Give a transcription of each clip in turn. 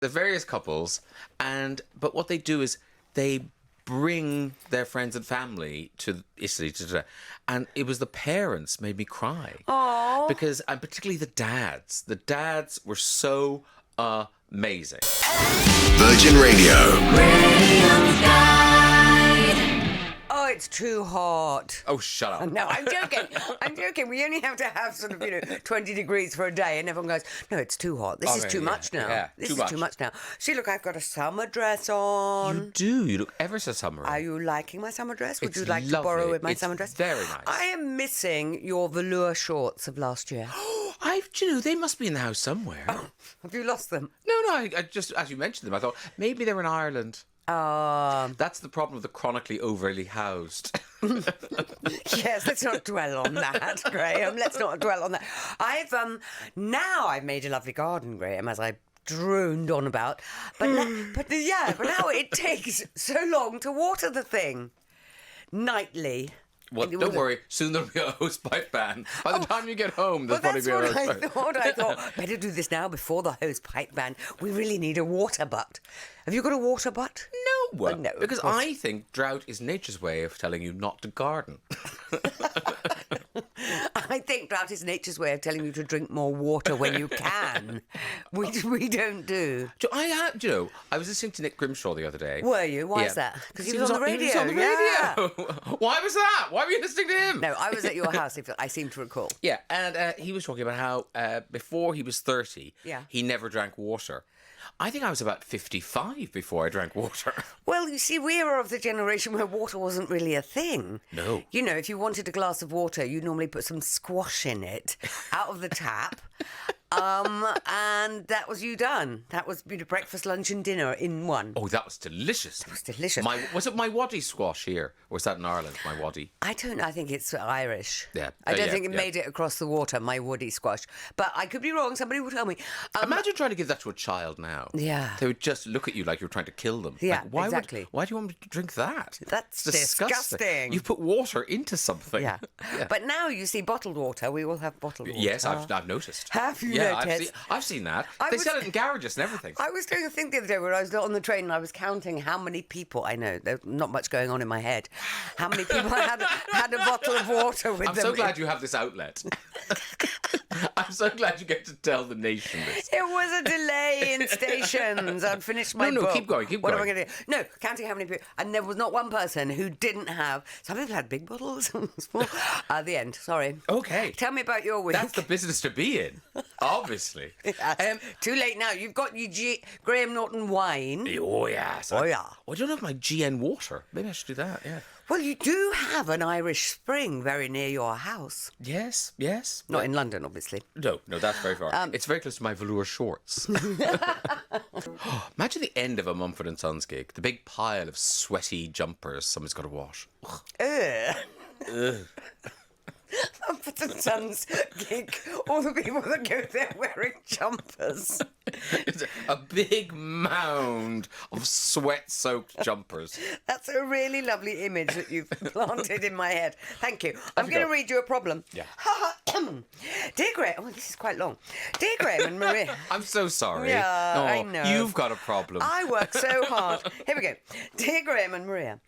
There's various couples, but what they do is they bring their friends and family to Italy and it was the parents made me cry. Aww. Because, and particularly the dads. The dads were so amazing. Virgin Radio. Oh, it's too hot. Oh, shut up. No, I'm joking. I'm joking. We only have to have sort of, 20 degrees for a day, and everyone goes, no, it's too hot. This is too much now. Yeah, this too is much. too much now. See, look, I've got a summer dress on. You do. You look ever so summery. Are you liking my summer dress? Would It's you like to lovely. borrow with my It's summer dress? very nice. I am missing your velour shorts of last year. They must be in the house somewhere. Oh, have you lost them? No, I just, as you mentioned them, I thought maybe they were in Ireland. That's the problem with the chronically overly housed. Yes, let's not dwell on that, Graham. Let's not dwell on that. I've made a lovely garden, Graham, as I droned on about. But now it takes so long to water the thing nightly. Well, don't worry. Soon there'll be a hosepipe ban. By the time you get home, there'll Well, probably that's be a what hosepipe. I thought. Better do this now before the hosepipe ban. We really need a water butt. Have you got a water butt? No, no, because of course. I think drought is nature's way of telling you not to garden. I think drought is nature's way of telling you to drink more water when you can, which we don't do. I was listening to Nick Grimshaw the other day. Were you? Why is that? Because he was on the radio. He was on the Yeah. radio. Why was that? Why were you listening to him? No, I was at your house, if I seem to recall. Yeah, and he was talking about how before he was 30, he never drank water. I think I was about 55 before I drank water. Well, you see, we are of the generation where water wasn't really a thing. No. You know, if you wanted a glass of water, you normally put some squash in it out of the tap. And that was you done. That was breakfast, lunch and dinner in one. Oh, that was delicious. It was delicious. Was it my waddy squash here? Or was that in Ireland, my waddy? I don't know. I think it's Irish. Yeah. I don't think it made it across the water, my woody squash. But I could be wrong. Somebody will tell me. Imagine trying to give that to a child now. Yeah. They would just look at you like you were trying to kill them. Yeah, Like, why exactly. Why do you want me to drink that? That's It's disgusting. You put water into something. Yeah. But now you see bottled water. We will have bottled water. Yes, I've noticed. Have you Yeah, noticed? I've seen that. They sell it in garages and everything. I was doing a thing the other day where I was on the train and I was counting how many people, I know, there's not much going on in my head, how many people had a bottle of water with I'm them. so glad you have this outlet. I'm so glad you get to tell the nation this. It was a delay in stations. I'd finished my book. No, keep going. What am I going to do? No, counting how many people. And there was not one person who didn't have. Some people had big bottles. Small. At the end, sorry. Okay. Tell me about your week. That's the business to be in, obviously. Yes. Too late now. You've got your Graham Norton wine. Oh, yes. Oh, yeah. I don't have my GN water. Maybe I should do that, yeah. Well, you do have an Irish spring very near your house. Yes. Not in London, obviously. No, that's very far. It's very close to my velour shorts. Imagine the end of a Mumford & Sons gig. The big pile of sweaty jumpers someone's got to wash. Ugh. Ugh. Mumford & Sons gig. All the people that go there wearing jumpers. It's a big mound of sweat-soaked jumpers. That's a really lovely image that you've planted in my head. Thank you. I'm going to read you a problem. Yeah. Dear Graham... Oh, this is quite long. Dear Graham and Maria... I'm so sorry. Yeah, Oh, I know. You've got a problem. I work so hard. Here we go. Dear Graham and Maria,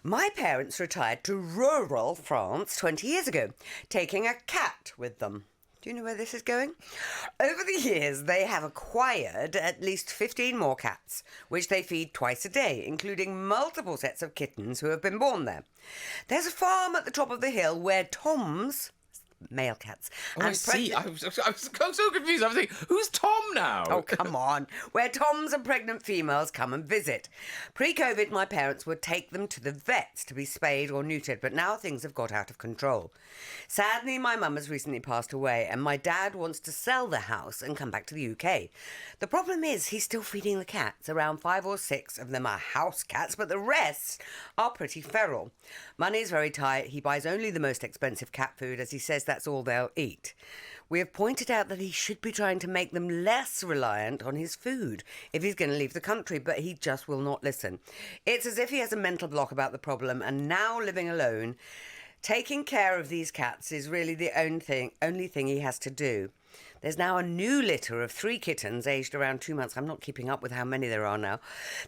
my parents retired to rural France 20 years ago, taking a cat with them. Do you know where this is going? Over the years, they have acquired at least 15 more cats, which they feed twice a day, including multiple sets of kittens who have been born there. There's a farm at the top of the hill where Tom's... male cats. Oh, I see. I was so confused. I was thinking, who's Tom now? Oh, come on. Where Toms and pregnant females come and visit. Pre-COVID, my parents would take them to the vets to be spayed or neutered, but now things have got out of control. Sadly, my mum has recently passed away, and my dad wants to sell the house and come back to the UK. The problem is he's still feeding the cats. Around 5 or 6 of them are house cats, but the rest are pretty feral. Money's very tight. He buys only the most expensive cat food, as he says that's all they'll eat. We have pointed out that he should be trying to make them less reliant on his food if he's going to leave the country, but he just will not listen. It's as if he has a mental block about the problem, and now living alone, taking care of these cats is really the only thing he has to do. There's now a new litter of 3 kittens aged around 2 months. I'm not keeping up with how many there are now.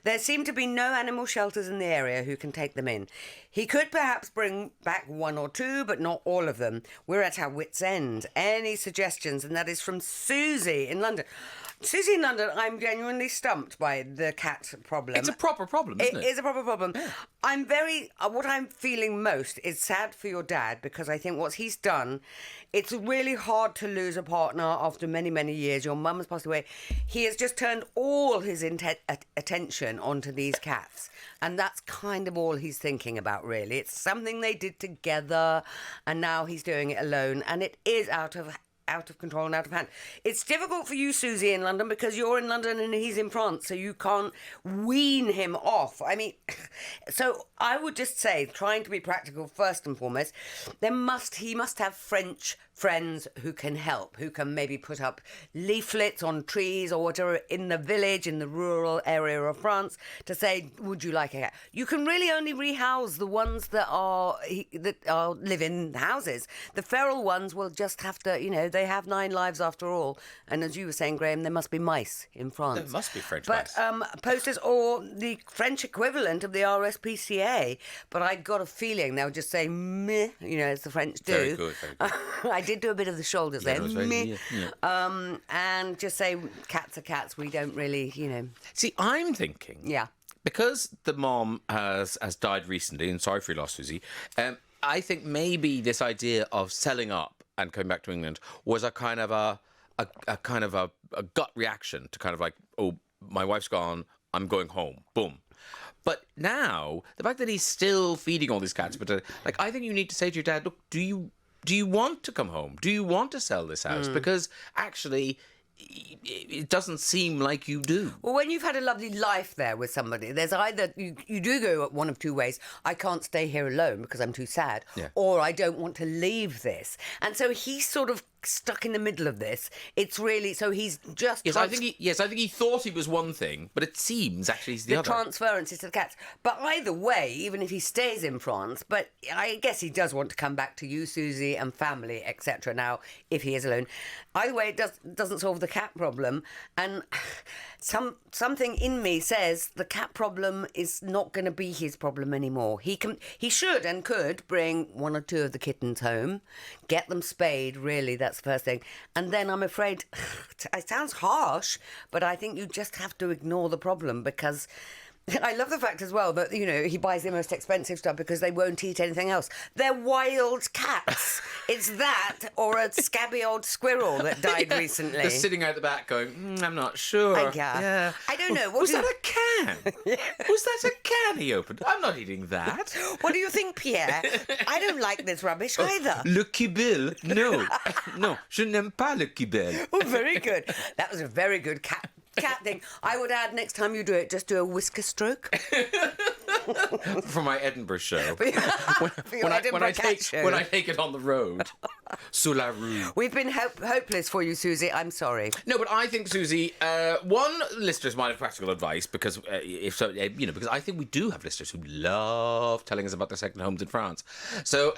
There seem to be no animal shelters in the area who can take them in. He could perhaps bring back 1 or 2, but not all of them. We're at our wits' end. Any suggestions? And that is from Susie in London. Susie in London, I'm genuinely stumped by the cat problem. It's a proper problem, isn't it? It is a proper problem. Yeah. What I'm feeling most is sad for your dad, because I think what he's done, it's really hard to lose a partner after many, many years. Your mum has passed away. He has just turned all his attention onto these cats. And that's kind of all he's thinking about, really. It's something they did together, and now he's doing it alone. And it is out of control and out of hand. It's difficult for you, Susie, in London, because you're in London and he's in France, so you can't wean him off. I mean, so I would just say, trying to be practical first and foremost, he must have French friends who can help, who can maybe put up leaflets on trees or whatever in the village, in the rural area of France, to say, would you like a cat? You can really only rehouse the ones that live in houses. The feral ones will just have to, they have 9 lives after all. And as you were saying, Graham, there must be mice in France. There must be French mice. But posters or the French equivalent of the RSPCA. But I got a feeling they'll just say, meh, as the French do. Very good, very good. I did do a bit of the shoulders there. Meh. Yeah. And just say, cats are cats. We don't really, See, I'm thinking... Yeah. Because the mom has died recently, and sorry for your loss, Susie, I think maybe this idea of selling up and coming back to England was a kind of a gut reaction to kind of like, oh, my wife's gone, I'm going home, boom. But now the fact that he's still feeding all these cats, but I think you need to say to your dad, look, do you want to come home? Do you want to sell this house? Because actually, it doesn't seem like you do. Well, when you've had a lovely life there with somebody, there's either you do go one of 2 ways. I can't stay here alone because I'm too sad, or I don't want to leave this. And so he's sort of stuck in the middle of this. It's really so he's just I think he thought he was one thing, but it seems actually he's the other. The transferences to the cats. But either way, even if he stays in France, but I guess he does want to come back to you, Susie, and family, etc. Now, if he is alone, either way, it doesn't solve the cat problem. And something in me says the cat problem is not going to be his problem anymore. He should and could bring 1 or 2 of the kittens home, get them spayed. Really, that's the first thing. And then I'm afraid it sounds harsh, but I think you just have to ignore the problem, because I love the fact as well that, he buys the most expensive stuff because they won't eat anything else. They're wild cats. It's that or a scabby old squirrel that died recently. They're sitting out the back going, I'm not sure. Yeah. I don't know. Was that a can? Was that a can he opened? I'm not eating that. What do you think, Pierre? I don't like this rubbish either. Le kibble? No. No, je n'aime pas le kibble. Oh, very good. That was a very good cat thing. I would add, next time you do it, just do a whisker stroke. For my Edinburgh show. when I take it on the road. Sous la rue. We've been hopeless for you, Susie. I'm sorry. No, but I think, Susie, one, listeners might have practical advice, because because I think we do have listeners who love telling us about their second homes in France. So,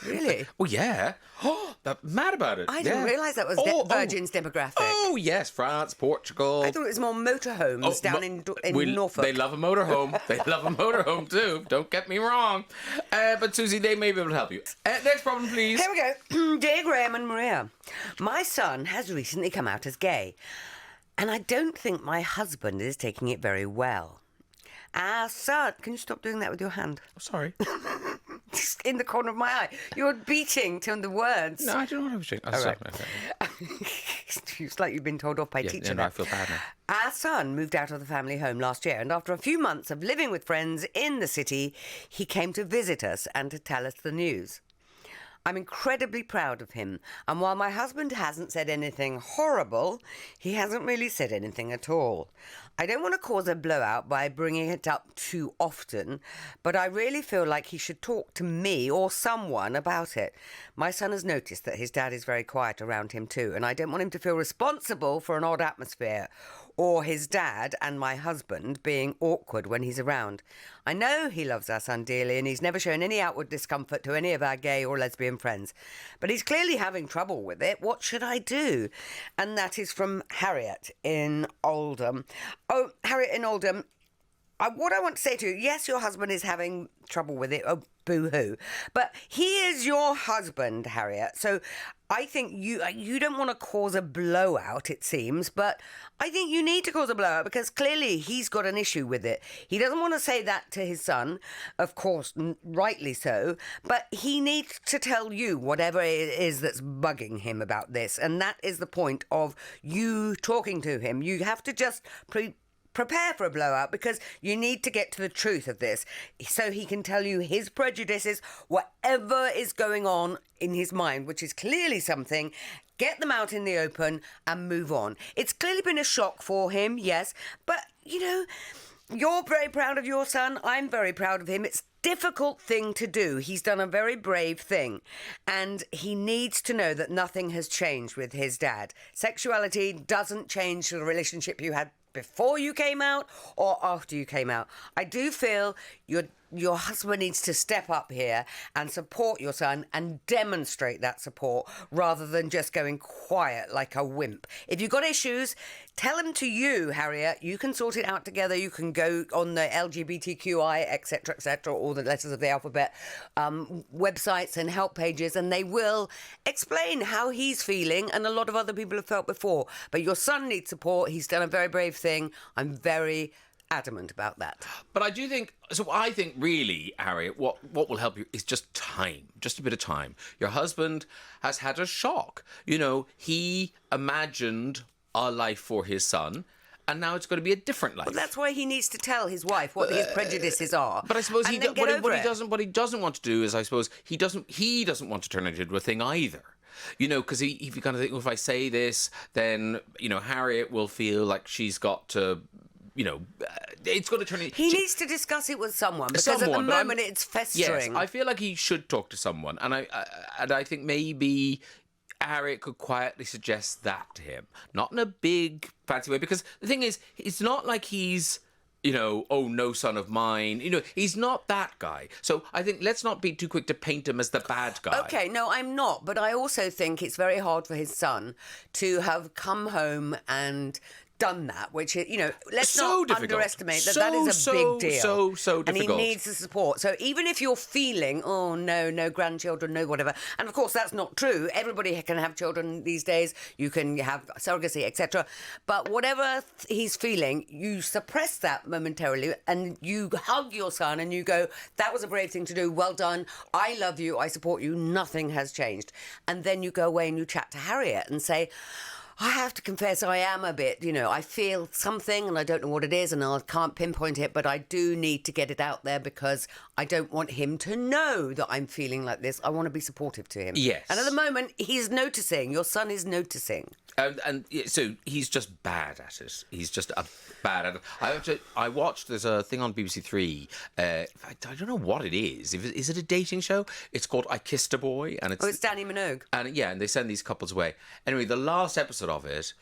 really? Well, yeah. Oh, they're mad about it. I didn't realise that was Virgin's demographic. Oh, yes, France, Portugal. I thought it was more motorhomes down in Norfolk. They love a motorhome. They love a motorhome too. Don't get me wrong. But Susie, they may be able to help you. Next problem, please. Here we go. Dear Graham and Maria, my son has recently come out as gay, and I don't think my husband is taking it very well. Our son... Can you stop doing that with your hand? Oh, sorry. Just in the corner of my eye. You're beating to the words. No, I don't know what I was doing. Oh, sorry. Right. It's like you've been told off by a teacher. No, I feel bad now. Our son moved out of the family home last year, and after a few months of living with friends in the city, he came to visit us and to tell us the news. I'm incredibly proud of him, and while my husband hasn't said anything horrible, he hasn't really said anything at all. I don't want to cause a blowout by bringing it up too often, but I really feel like he should talk to me or someone about it. My son has noticed that his dad is very quiet around him too, and I don't want him to feel responsible for an odd atmosphere. or his dad and my husband being awkward when he's around. I know he loves our son dearly and he's never shown any outward discomfort to any of our gay or lesbian friends. But he's clearly having trouble with it. What should I do? And that is from Harriet in Oldham. Oh, Harriet in Oldham, what I want to say to you, yes, your husband is having trouble with it. Oh, boo-hoo. But he is your husband, Harriet. So I think you don't want to cause a blowout, it seems, but I think you need to cause a blowout because clearly he's got an issue with it. He doesn't want to say that to his son, of course, rightly so, but he needs to tell you whatever it is that's bugging him about this. And that is the point of you talking to him. You have to just prepare for a blowout because you need to get to the truth of this so he can tell you his prejudices, whatever is going on in his mind, which is clearly something. Get them out in the open and move on. It's clearly been a shock for him, yes, but, you're very proud of your son. I'm very proud of him. It's a difficult thing to do. He's done a very brave thing. And he needs to know that nothing has changed with his dad. Sexuality doesn't change the relationship you had before you came out or after you came out. I do feel your husband needs to step up here and support your son and demonstrate that support rather than just going quiet like a wimp. If you've got issues, tell them to you, Harriet. You can sort it out together. You can go on the LGBTQI, etc., all the letters of the alphabet, websites and help pages, and they will explain how he's feeling, and a lot of other people have felt before. But your son needs support. He's done a very brave thing. I'm very adamant about that. But I think really, Harriet, what will help you is just time, just a bit of time. Your husband has had a shock. He imagined a life for his son, and now it's going to be a different life. Well, that's why he needs to tell his wife what his prejudices are. But I suppose what he doesn't want to do is, I suppose, he doesn't want to turn it into a thing either. Because if you kind of think, well, if I say this, then, Harriet will feel like she's got to, it's going to turn... He needs to discuss it with someone, because at the moment it's festering. Yes, I feel like he should talk to someone, and I think maybe Harriet could quietly suggest that to him. Not in a big, fancy way, because the thing is, it's not like he's... oh, no son of mine. He's not that guy. So I think let's not be too quick to paint him as the bad guy. Okay, no, I'm not. But I also think it's very hard for his son to have come home and done that, which is, let's not underestimate that is a big deal. So difficult. And he needs the support. So even if you're feeling, oh, no grandchildren, no whatever, and of course that's not true. Everybody can have children these days. You can have surrogacy, etc. But whatever he's feeling, you suppress that momentarily and you hug your son and you go, that was a brave thing to do. Well done. I love you. I support you. Nothing has changed. And then you go away and you chat to Harriet and say, I have to confess I am a bit, I feel something and I don't know what it is and I can't pinpoint it, but I do need to get it out there because I don't want him to know that I'm feeling like this. I want to be supportive to him. Yes. And at the moment, he's noticing. Your son is noticing. And so he's just bad at it. He's just bad at it. I watched, there's a thing on BBC Three. I don't know what it is. Is it a dating show? It's called I Kissed a Boy. And it's Danny Minogue. And and they send these couples away. Anyway, the last episode of it,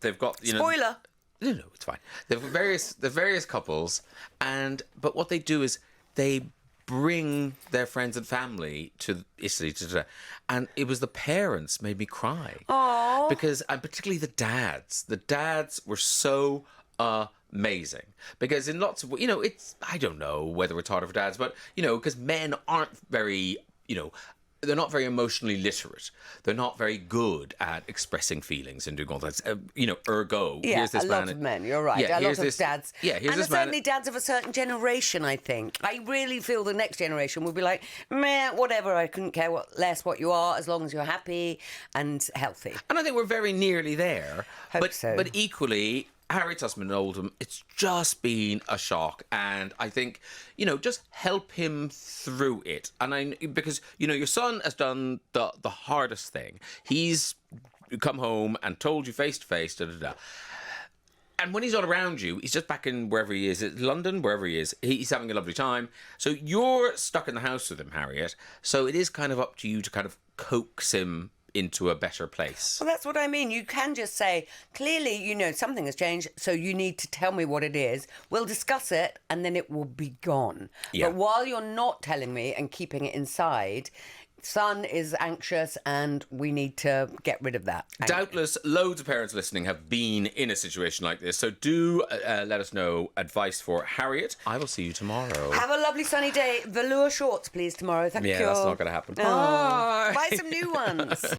they've got... Spoiler! No, it's fine. They've got various couples, but what they do is they bring their friends and family to Italy and it was the parents made me cry. Aww. Because, and particularly the dads were so amazing, because in lots of, it's, I don't know whether it's harder for dads, but because men aren't very, they're not very emotionally literate. They're not very good at expressing feelings and doing all that. Ergo, yeah, here's this a man. lot of men, you're right. Yeah, a lot of dads. Yeah, here's and this man. certainly dads of a certain generation, I think. I really feel the next generation will be like, meh, whatever, I couldn't care what you are, as long as you're happy and healthy. And I think we're very nearly there. Hope so. But equally, Harriet's husband in Oldham, it's just been a shock. And I think, just help him through it. And because, your son has done the hardest thing. He's come home and told you face to face, And when he's not around you, he's just back in wherever he is, London, wherever he is. He's having a lovely time. So you're stuck in the house with him, Harriet. So it is kind of up to you to kind of coax him into a better place. Well, that's what I mean. You can just say, clearly, something has changed, so you need to tell me what it is. We'll discuss it, and then it will be gone. Yeah. But while you're not telling me and keeping it inside, son is anxious, and we need to get rid of that. Doubtless, loads of parents listening have been in a situation like this, so do let us know advice for Harriet. I will see you tomorrow. Have a lovely sunny day. Velour shorts, please, tomorrow. Thank you. Yeah, that's not going to happen. Oh, Bye. buy some new ones.